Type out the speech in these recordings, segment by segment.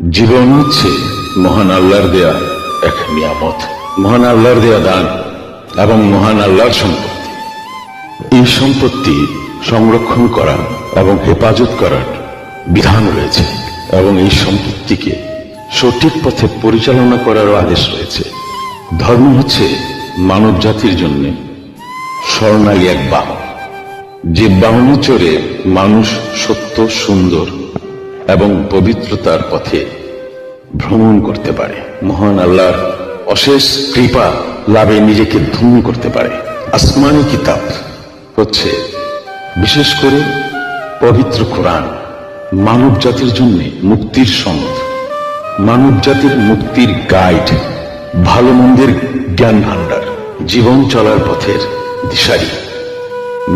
জীবন হচ্ছে মহান আল্লাহর দেয়া এক নিয়ামত, মহান আল্লাহর দেয়া দান এবং মহান আল্লাহর সম্পত্তি। এই সম্পত্তি সংরক্ষণ করা এবং হেফাজত করার বিধান রয়েছে এবং এই সম্পত্তিকে সঠিক পথে পরিচালনা করারও আদেশ রয়েছে। ধর্ম হচ্ছে মানব জাতির জন্য স্বর্ণালী এক বাহন, যে বাহনে চড়ে মানুষ সত্য, সুন্দর এবং পবিত্রতার পথে ভ্রমণ করতে পারে, মহান আল্লাহর অশেষ কৃপা লাভে নিজেকে ধন্য করতে পারে। আসমানি কিতাব হচ্ছে বিশেষ করে পবিত্র কোরআন মানব জাতির জন্য মুক্তির সনদ, মানব জাতির মুক্তির গাইড, ভালো মন্দের জ্ঞান ভাণ্ডার, জীবন চলার পথের দিশারি।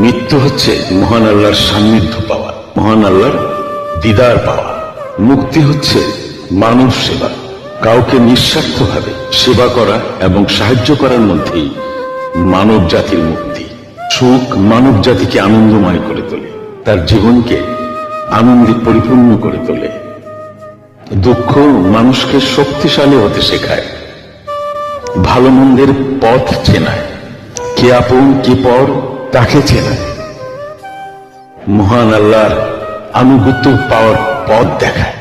মৃত্যু হচ্ছে মহান আল্লাহর সান্নিধ্য পাওয়া, মহান আল্লাহর দিদার পাওয়া। মুক্তি হচ্ছে মানব সেবা, কাউকে নিঃস্বার্থভাবে সেবা করা এবং সাহায্য করার মধ্যেই মানব জাতির মুক্তি। সুখ মানব জাতিকে আনন্দময় করে তোলে, তার জীবনকে আনন্দে পরিপূর্ণ করে তোলে। দুঃখ মানুষকে শক্তিশালী হতে শেখায়, ভালো মন্দের পথ চেনায়, কে আপন কে পর তাকে চেনায়, মহান আল্লাহর আনুগত্য পাওয়ার পথ দেখায়।